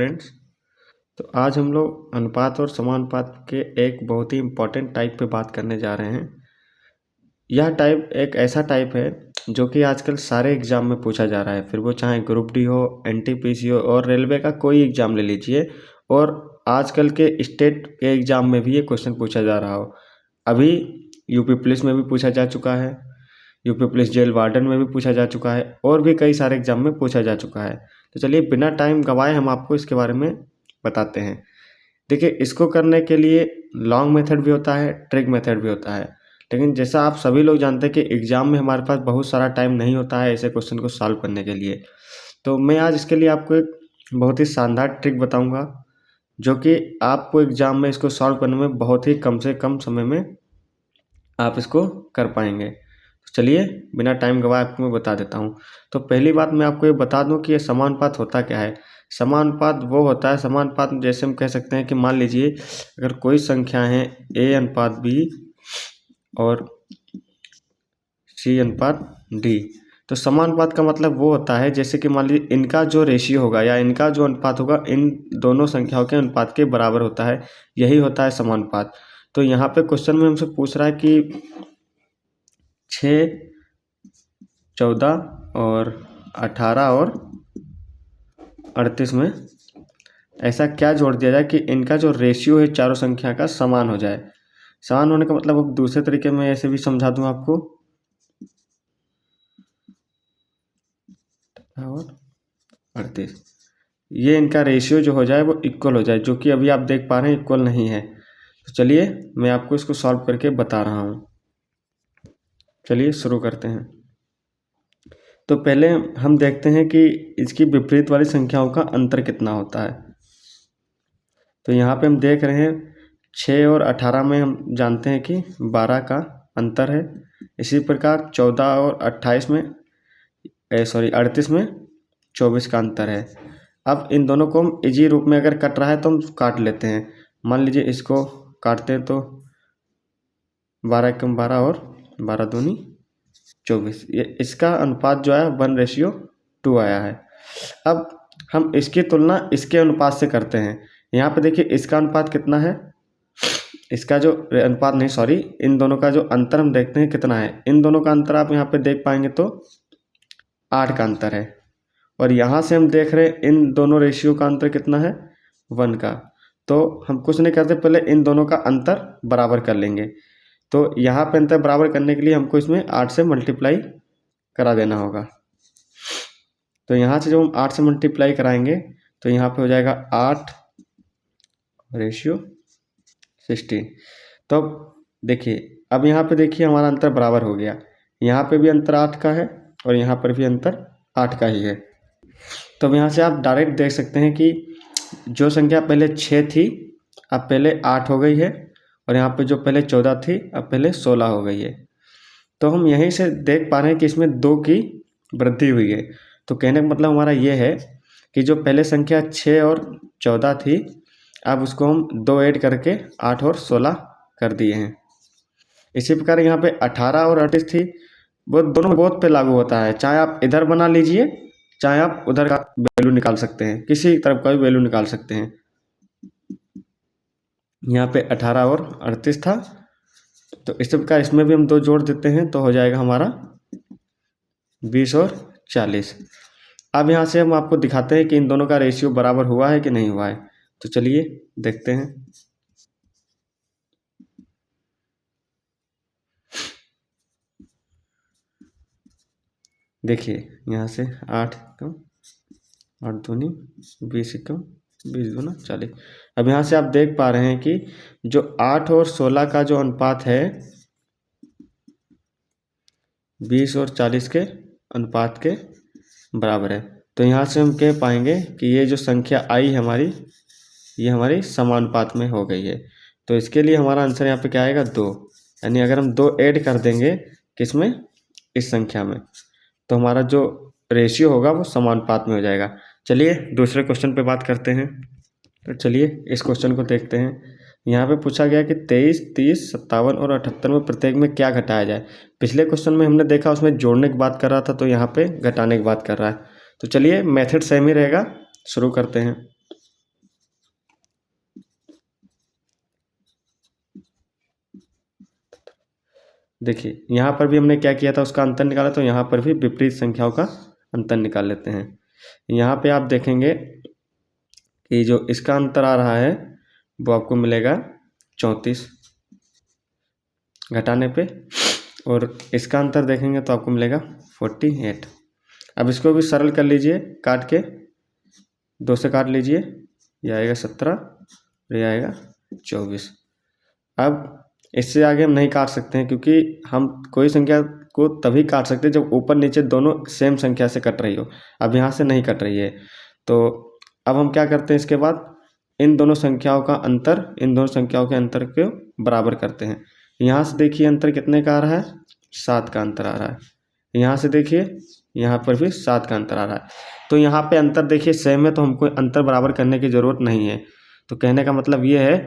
Friends, तो आज हम लोग अनुपात और समानुपात के एक बहुत ही इम्पोर्टेंट टाइप पे बात करने जा रहे हैं। यह टाइप एक ऐसा टाइप है जो कि आजकल सारे एग्ज़ाम में पूछा जा रहा है, फिर वो चाहे ग्रुप डी हो, एनटीपीसी हो और रेलवे का कोई एग्ज़ाम ले लीजिए। और आजकल के स्टेट के एग्ज़ाम में भी ये क्वेश्चन पूछा जा रहा हो। अभी यूपी पुलिस में भी पूछा जा चुका है, यूपी पुलिस जेल वार्डन में भी पूछा जा चुका है और भी कई सारे एग्ज़ाम में पूछा जा चुका है। तो चलिए बिना टाइम गंवाए हम आपको इसके बारे में बताते हैं। देखिए, इसको करने के लिए लॉन्ग मेथड भी होता है, ट्रिक मेथड भी होता है। लेकिन जैसा आप सभी लोग जानते हैं कि एग्ज़ाम में हमारे पास बहुत सारा टाइम नहीं होता है ऐसे क्वेश्चन को सॉल्व करने के लिए। तो मैं आज इसके लिए आपको एक बहुत ही शानदार ट्रिक बताऊंगा जो कि आपको एग्ज़ाम में इसको सॉल्व करने में बहुत ही कम से कम समय में आप इसको कर पाएंगे। तो चलिए बिना टाइम गवाए आपको मैं बता देता हूँ। तो पहली बात मैं आपको ये बता दूँ कि ये समानुपात होता क्या है। समानुपात वो होता है, समानुपात जैसे हम कह सकते हैं कि मान लीजिए अगर कोई संख्या है a अनुपात b और c अनुपात d। तो समानुपात का मतलब वो होता है जैसे कि मान लीजिए इनका जो रेशियो होगा या इनका जो अनुपात होगा इन दोनों संख्याओं के अनुपात के बराबर होता है, यही होता है समानुपात। तो यहाँ पे क्वेश्चन में हमसे पूछ रहा है कि 6, 14 और 18 और 38 में ऐसा क्या जोड़ दिया जाए कि इनका जो रेशियो है चारों संख्या का समान हो जाए। समान होने का मतलब अब दूसरे तरीके में ऐसे भी समझा दूं आपको। और 38 ये इनका रेशियो जो हो जाए वो इक्वल हो जाए, जो कि अभी आप देख पा रहे हैं इक्वल नहीं है। तो चलिए मैं आपको इसको सॉल्व करके बता रहा हूँ। चलिए शुरू करते हैं। तो पहले हम देखते हैं कि इसकी विपरीत वाली संख्याओं का अंतर कितना होता है। तो यहाँ पे हम देख रहे हैं 6 और 18 में हम जानते हैं कि 12 का अंतर है। इसी प्रकार 14 और 28 में 38 में 24 का अंतर है। अब इन दोनों को हम इजी रूप में अगर कट रहा है तो हम काट लेते हैं। मान लीजिए इसको काटते हैं तो 12 कम 12 और 12 दूनी 24, ये इसका अनुपात जो है 1:2 आया है। अब हम इसकी तुलना इसके अनुपात से करते हैं। यहाँ पे देखिए इसका अनुपात कितना है, इसका जो अनुपात नहीं सॉरी इन दोनों का जो अंतर हम देखते हैं कितना है। इन दोनों का अंतर आप यहाँ पे देख पाएंगे तो 8 का अंतर है। और यहाँ से हम देख रहे हैं इन दोनों रेशियो का अंतर कितना है, 1 का। तो हम कुछ नहीं करते, पहले इन दोनों का अंतर बराबर कर लेंगे। तो यहाँ पे अंतर बराबर करने के लिए हमको इसमें 8 से मल्टीप्लाई करा देना होगा। तो यहाँ से जब हम 8 से मल्टीप्लाई कराएंगे तो यहाँ पे हो जाएगा 8 रेशियो 16। तो देखिए अब यहाँ पे देखिए हमारा अंतर बराबर हो गया। यहाँ पे भी अंतर 8 का है और यहाँ पर भी अंतर 8 का ही है। तो अब यहाँ से आप डायरेक्ट देख सकते हैं कि जो संख्या पहले 6 थी अब पहले 8 हो गई है, और यहाँ पे जो पहले 14 थी अब पहले 16 हो गई है। तो हम यहीं से देख पा रहे हैं कि इसमें 2 की वृद्धि हुई है। तो कहने का मतलब हमारा ये है कि जो पहले संख्या 6 और 14 थी अब उसको हम 2 ऐड करके 8 और 16 कर दिए हैं। इसी प्रकार यहाँ पे 18 और 38 थी, वो दोनों बोथ पे लागू होता है। चाहे आप इधर बना लीजिए चाहे आप उधर का वैल्यू निकाल सकते हैं, किसी तरफ का भी वैल्यू निकाल सकते हैं। यहाँ पे 18 और 38 था, तो इस प्रकार इसमें भी हम 2 जोड़ देते हैं तो हो जाएगा हमारा 20 और 40। अब यहाँ से हम आपको दिखाते हैं कि इन दोनों का रेशियो बराबर हुआ है कि नहीं हुआ है। तो चलिए देखते हैं। देखिए यहाँ से 8 कम 8 दूनी 20 कम 20 दूना 40। अब यहाँ से आप देख पा रहे हैं कि जो 8 और 16 का जो अनुपात है 20 और 40 के अनुपात के बराबर है। तो यहाँ से हम कह पाएंगे कि ये जो संख्या आई हमारी ये हमारी समानुपात में हो गई है। तो इसके लिए हमारा आंसर यहाँ पे क्या आएगा, 2। यानी अगर हम 2 ऐड कर देंगे किसमें, इस संख्या में, तो हमारा जो रेशियो होगा वो समानुपात में हो जाएगा। चलिए दूसरे क्वेश्चन पे बात करते हैं। तो चलिए इस क्वेश्चन को देखते हैं। यहाँ पे पूछा गया कि 23, 30, 57 और 78 में प्रत्येक में क्या घटाया जाए। पिछले क्वेश्चन में हमने देखा उसमें जोड़ने की बात कर रहा था, तो यहाँ पे घटाने की बात कर रहा है। तो चलिए मेथड सेम ही रहेगा, शुरू करते हैं। देखिए यहाँ पर भी हमने क्या किया था, उसका अंतर निकाला, तो यहाँ पर भी विपरीत संख्याओं का अंतर निकाल लेते हैं। यहाँ पे आप देखेंगे कि जो इसका अंतर आ रहा है वो आपको मिलेगा 34 घटाने पे, और इसका अंतर देखेंगे तो आपको मिलेगा 48। अब इसको भी सरल कर लीजिए, काट के 2 से काट लीजिए, यह आएगा 17 और यह आएगा 24। अब इससे आगे हम नहीं काट सकते हैं, क्योंकि हम कोई संख्या को तभी काट सकते हैं जब ऊपर नीचे दोनों सेम संख्या से कट रही हो। अब यहाँ से नहीं कट रही है, तो अब हम क्या करते हैं, इसके बाद इन दोनों संख्याओं का अंतर, इन दोनों संख्याओं के अंतर को बराबर करते हैं। यहाँ से देखिए अंतर कितने का आ रहा है, 7 का अंतर आ रहा है। यहाँ से देखिए यहाँ पर भी 7 का अंतर आ रहा है। तो यहाँ पे अंतर देखिए सेम है, तो हमको अंतर बराबर करने की ज़रूरत नहीं है। तो कहने का मतलब ये है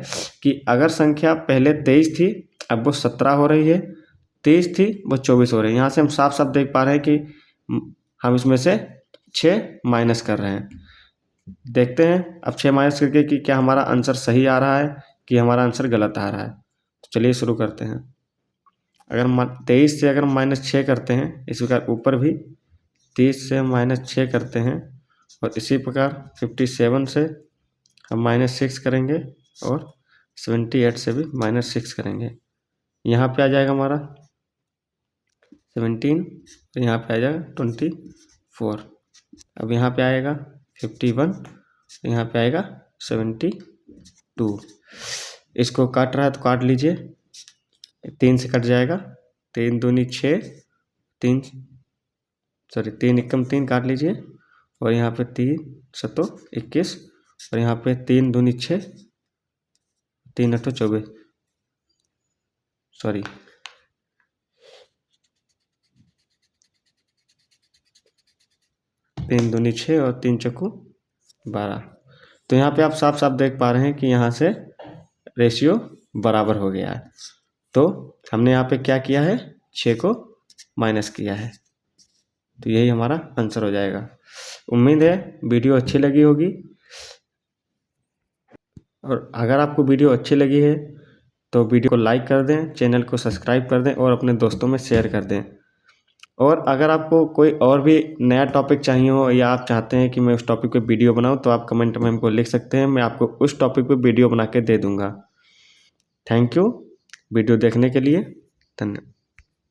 कि अगर संख्या पहले 23 थी, अब वो 17 हो रही है, 23 थी वो 24 हो रही है। यहाँ से हम साफ साफ देख पा रहे हैं कि हम इसमें से 6 माइनस कर रहे हैं। देखते हैं अब 6 माइनस करके कि क्या हमारा आंसर सही आ रहा है कि हमारा आंसर गलत आ रहा है। तो चलिए शुरू करते हैं। अगर 23 से अगर -6 करते हैं, इसी प्रकार ऊपर भी 30 से -6 करते हैं, और इसी प्रकार 57 से हम -6 करेंगे, और 78 से भी -6 करेंगे। यहाँ पे आ जाएगा हमारा 17, और यहाँ पे आ जाएगा 24। अब यहाँ पे आएगा 51, यहाँ पे आएगा 72। इसको काट रहा है तो काट लीजिए, 3 से कट जाएगा, 3 दूनी 6, 3 एकम 3 काट लीजिए, और यहाँ पे 3 सतो 21, और यहाँ पे 3 दूनी 6, 3 अठो 24, 3 दूनी 6 और 3 चौको 12। तो यहाँ पे आप साफ साफ देख पा रहे हैं कि यहाँ से रेशियो बराबर हो गया है। तो हमने यहाँ पे क्या किया है, 6 को माइनस किया है, तो यही हमारा आंसर हो जाएगा। उम्मीद है वीडियो अच्छी लगी होगी, और अगर आपको वीडियो अच्छी लगी है तो वीडियो को लाइक कर दें, चैनल को सब्सक्राइब कर दें, और अपने दोस्तों में शेयर कर दें। और अगर आपको कोई और भी नया टॉपिक चाहिए हो, या आप चाहते हैं कि मैं उस टॉपिक पे वीडियो बनाऊं, तो आप कमेंट में हमको लिख सकते हैं, मैं आपको उस टॉपिक पे वीडियो बना के दे दूंगा। थैंक यू वीडियो देखने के लिए, धन्यवाद।